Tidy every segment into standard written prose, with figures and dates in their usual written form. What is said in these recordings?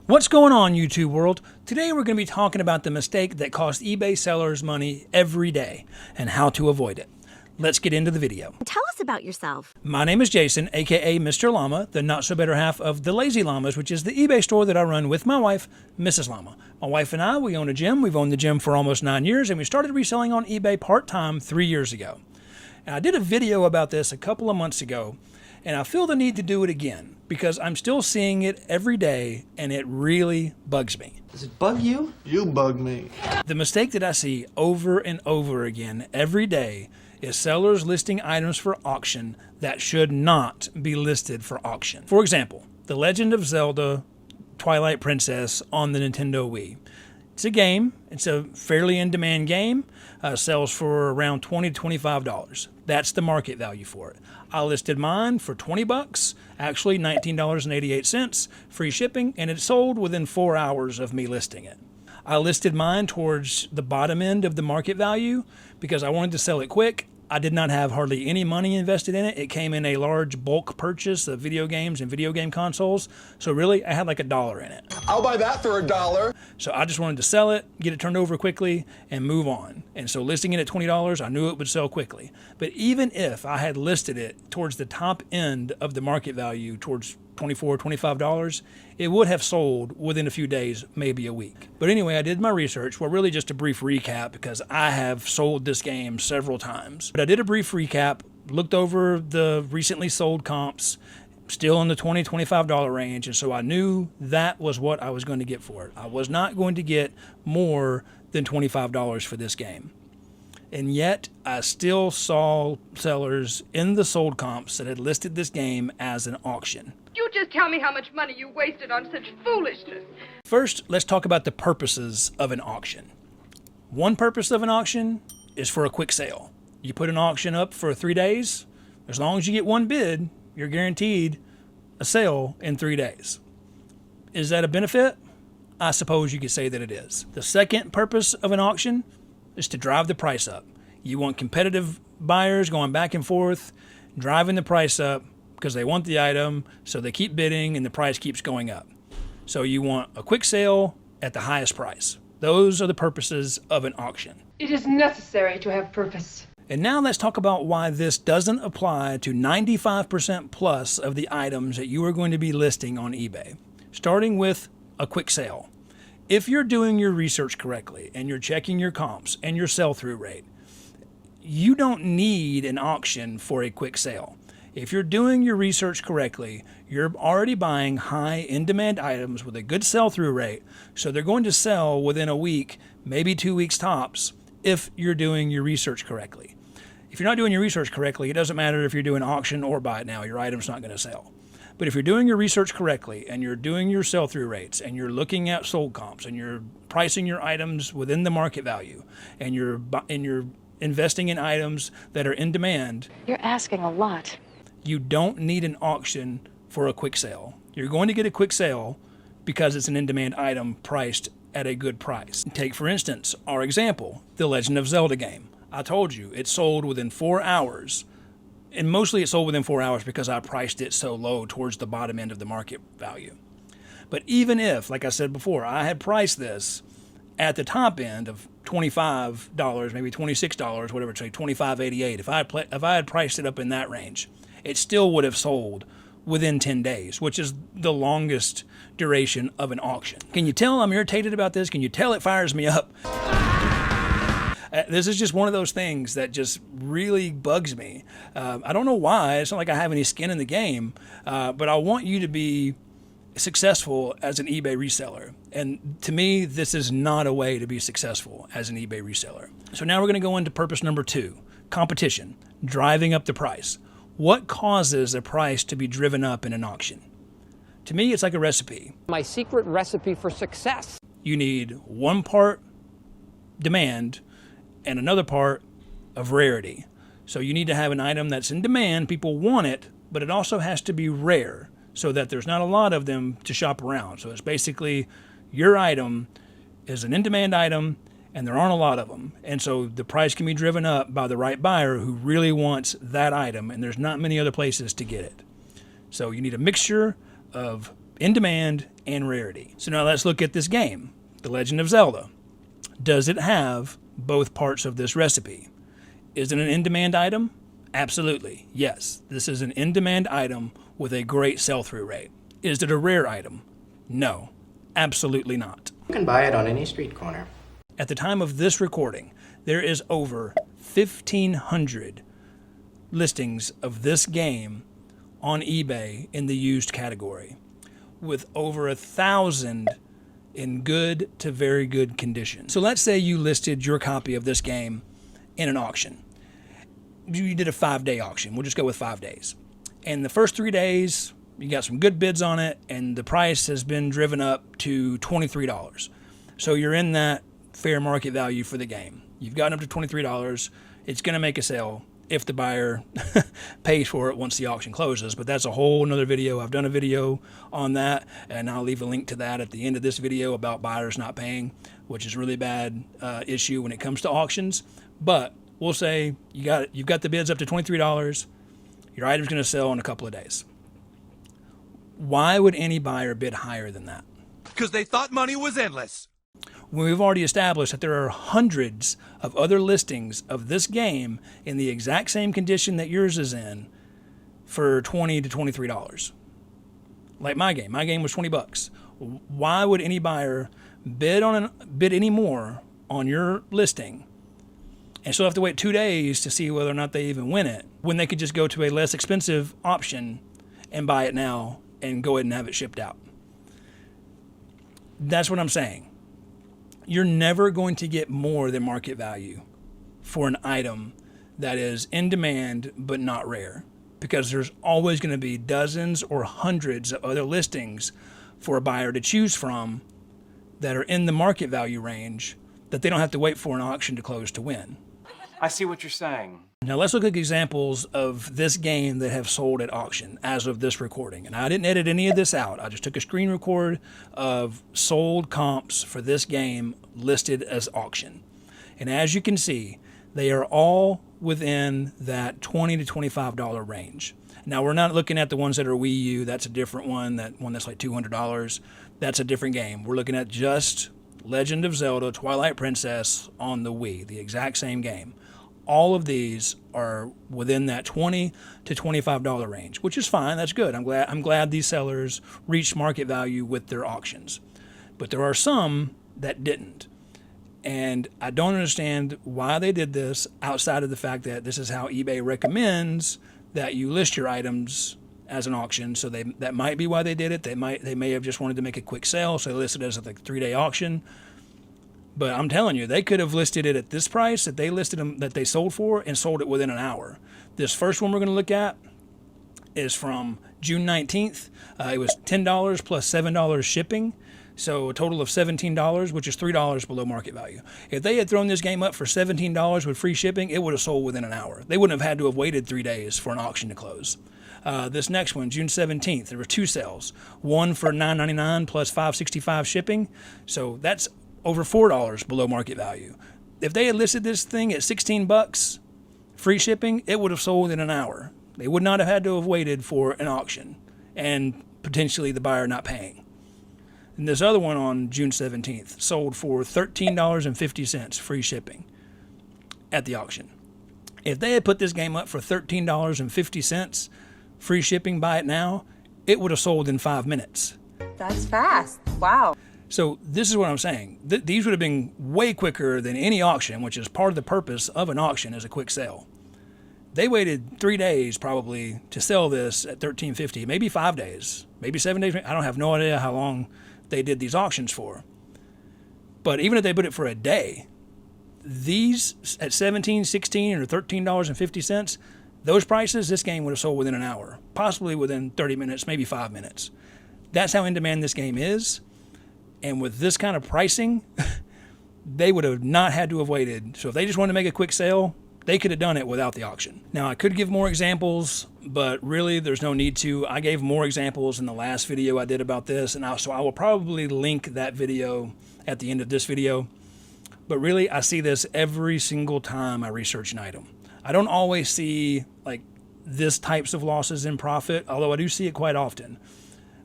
What's going on, YouTube world? Today we're going to be talking about the mistake that costs eBay sellers money every day and how to avoid it. Let's get into the video. Tell us about yourself. My name is Jason, aka Mr. Llama, the not-so-better half of The Lazy Llamas, which is the eBay store that I run with my wife, Mrs. Llama. My wife and I, we own a gym. We've owned the gym for almost 9 years, and we started reselling on eBay part-time 3 years ago. And I did a video about this a couple of months ago, and I feel the need to do it again because I'm still seeing it every day, and it really bugs me. Does it bug you? You bug me. The mistake that I see over and over again every day is sellers listing items for auction that should not be listed for auction. For example, The Legend of Zelda Twilight Princess on the Nintendo Wii. It's a game. It's a fairly in-demand game. Sells for around $20 to $25. That's the market value for it. I listed mine for 20 bucks, actually $19.88, free shipping, and it sold within 4 hours of me listing it. I listed mine towards the bottom end of the market value because I wanted to sell it quick. I did not have hardly any money invested in it. It came in a large bulk purchase of video games and video game consoles. So really, I had like $1 in it. I'll buy that for $1. So I just wanted to sell it, get it turned over quickly, and move on. And so listing it at $20, I knew it would sell quickly. But even if I had listed it towards the top end of the market value, towards $24, $25, it would have sold within a few days, maybe a week. But anyway, I did my research. Well, really just a brief recap because I have sold this game several times. But I did a brief recap, looked over the recently sold comps, still in the $20, $25 range. And so I knew that was what I was going to get for it. I was not going to get more than $25 for this game. And yet, I still saw sellers in the sold comps that had listed this game as an auction. You just tell me how much money you wasted on such foolishness. First, let's talk about the purposes of an auction. One purpose of an auction is for a quick sale. You put an auction up for 3 days, as long as you get one bid, you're guaranteed a sale in 3 days. Is that a benefit? I suppose you could say that it is. The second purpose of an auction is to drive the price up. You want competitive buyers going back and forth, driving the price up because they want the item, so they keep bidding and the price keeps going up. So you want a quick sale at the highest price. Those are the purposes of an auction. It is necessary to have purpose. And now let's talk about why this doesn't apply to 95% plus of the items that you are going to be listing on eBay. Starting with a quick sale. If you're doing your research correctly and you're checking your comps and your sell-through rate, you don't need an auction for a quick sale. If you're doing your research correctly, you're already buying high in-demand items with a good sell-through rate, so they're going to sell within a week, maybe 2 weeks tops, if you're doing your research correctly. If you're not doing your research correctly, it doesn't matter if you're doing auction or buy it now, your item's not going to sell. But if you're doing your research correctly and you're doing your sell-through rates and you're looking at sold comps and you're pricing your items within the market value and you're investing in items that are in demand, you're asking a lot. You don't need an auction for a quick sale. You're going to get a quick sale because it's an in-demand item priced at a good price. Take, for instance, our example, The Legend of Zelda game. I told you it sold within 4 hours. And mostly it sold within 4 hours because I priced it so low towards the bottom end of the market value. But even if, like I said before, I had priced this at the top end of $25, maybe $26, whatever, say $25.88, if I had priced it up in that range, it still would have sold within 10 days, which is the longest duration of an auction. Can you tell I'm irritated about this? Can you tell it fires me up? This is just one of those things that just really bugs me. I don't know why. It's not like I have any skin in the game, but I want you to be successful as an eBay reseller. And to me, this is not a way to be successful as an eBay reseller. So now we're going to go into purpose number 2, competition, driving up the price. What causes a price to be driven up in an auction? To me, it's like a recipe. My secret recipe for success. You need one part demand and another part of rarity. So you need to have an item that's in demand, people want it, but it also has to be rare so that there's not a lot of them to shop around. So it's basically your item is an in-demand item and there aren't a lot of them. And so the price can be driven up by the right buyer who really wants that item, and there's not many other places to get it. So you need a mixture of in demand and rarity. So now let's look at this game, The Legend of Zelda. Does it have both parts of this recipe? Is it an in-demand item? Absolutely, yes. This is an in-demand item with a great sell-through rate. Is it a rare item? No, absolutely not. You can buy it on any street corner. At the time of this recording, there is over 1,500 listings of this game on eBay in the used category, with over 1,000 in good to very good condition. So let's say you listed your copy of this game in an auction. You did a 5-day auction. We'll just go with 5 days. And the first 3 days, you got some good bids on it, and the price has been driven up to $23. So you're in that fair market value for the game. You've gotten up to $23. It's going to make a sale if the buyer pays for it once the auction closes. But that's a whole nother video. I've done a video on that, and I'll leave a link to that at the end of this video about buyers not paying, which is a really bad issue when it comes to auctions. But we'll say you've got the bids up to $23. Your item's going to sell in a couple of days. Why would any buyer bid higher than that? Because they thought money was endless. When we've already established that there are hundreds of other listings of this game in the exact same condition that yours is in for $20 to $23. Like my game. My game was $20. Why would any buyer bid any more on your listing and still have to wait 2 days to see whether or not they even win it, when they could just go to a less expensive option and buy it now and go ahead and have it shipped out? That's what I'm saying. You're never going to get more than market value for an item that is in demand but not rare, because there's always going to be dozens or hundreds of other listings for a buyer to choose from that are in the market value range that they don't have to wait for an auction to close to win. I see what you're saying. Now let's look at examples of this game that have sold at auction as of this recording. And I didn't edit any of this out. I just took a screen record of sold comps for this game listed as auction. And as you can see, they are all within that $20 to $25 range. Now we're not looking at the ones that are Wii U. That's a different one. That one that's like $200. That's a different game. We're looking at just Legend of Zelda Twilight Princess on the Wii, the exact same game. All of these are within that $20 to $25 range, which is fine. That's good. I'm glad these sellers reached market value with their auctions. But there are some that didn't. And I don't understand why they did this outside of the fact that this is how eBay recommends that you list your items as an auction. So that might be why they did it. They may have just wanted to make a quick sale, so they listed it as a 3-day auction. But I'm telling you, they could have listed it at this price that they listed them, that they sold for, and sold it within an hour. This first one we're going to look at is from June 19th. It was $10 plus $7 shipping, so a total of $17, which is $3 below market value. If they had thrown this game up for $17 with free shipping, it would have sold within an hour. They wouldn't have had to have waited 3 days for an auction to close. This next one, June 17th, there were 2 sales. One for $9.99 plus $5.65 shipping, so that's over $4 below market value. If they had listed this thing at $16, free shipping, it would have sold in an hour. They would not have had to have waited for an auction and potentially the buyer not paying. And this other one on June 17th sold for $13.50 free shipping at the auction. If they had put this game up for $13.50 free shipping, buy it now, it would have sold in 5 minutes. That's fast. Wow. So this is what I'm saying. These would have been way quicker than any auction, which is part of the purpose of an auction, is a quick sale. They waited 3 days probably to sell this at $13.50, maybe 5 days, maybe 7 days. I don't have no idea how long they did these auctions for. But even if they put it for a day, these at $17, $16, or $13.50, those prices, this game would have sold within an hour, possibly within 30 minutes, maybe 5 minutes. That's how in demand this game is. And with this kind of pricing, they would have not had to have waited. So if they just wanted to make a quick sale, they could have done it without the auction. Now, I could give more examples, but really there's no need to. I gave more examples in the last video I did about this, and so I will probably link that video at the end of this video. But really, I see this every single time I research an item. I don't always see like this types of losses in profit, although I do see it quite often.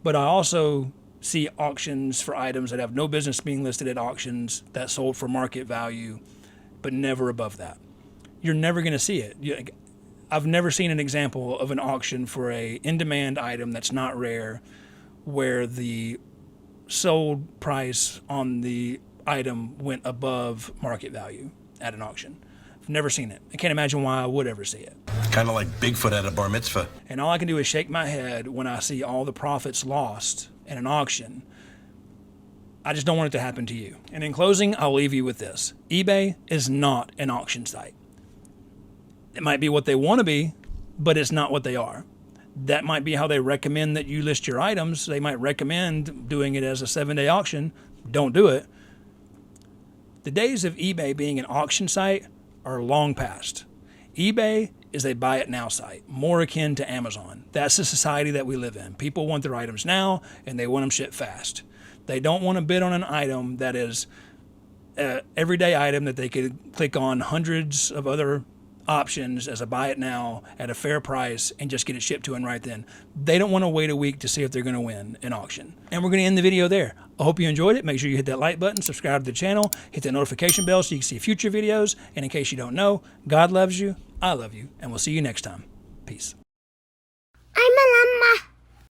But I also see auctions for items that have no business being listed at auctions that sold for market value, but never above that. You're never going to see it. I've never seen an example of an auction for a in-demand item that's not rare where the sold price on the item went above market value at an auction. I've never seen it. I can't imagine why I would ever see it. Kind of like Bigfoot at a bar mitzvah. And all I can do is shake my head when I see all the profits lost at an auction. I just don't want it to happen to you. And in closing, I'll leave you with this. eBay is not an auction site. It might be what they want to be, but it's not what they are. That might be how they recommend that you list your items. They might recommend doing it as a 7-day auction. Don't do it. The days of eBay being an auction site are long past. eBay is a buy it now site, more akin to Amazon. That's the society that we live in. People want their items now, and they want them shipped fast. They don't want to bid on an item that is an everyday item that they could click on hundreds of other options as a buy it now at a fair price and just get it shipped to them right then. They don't want to wait a week to see if they're going to win an auction. And we're going to end the video there. I hope you enjoyed it. Make sure you hit that like button, subscribe to the channel, hit that notification bell so you can see future videos. And in case you don't know, God loves you, I love you, and we'll see you next time. Peace.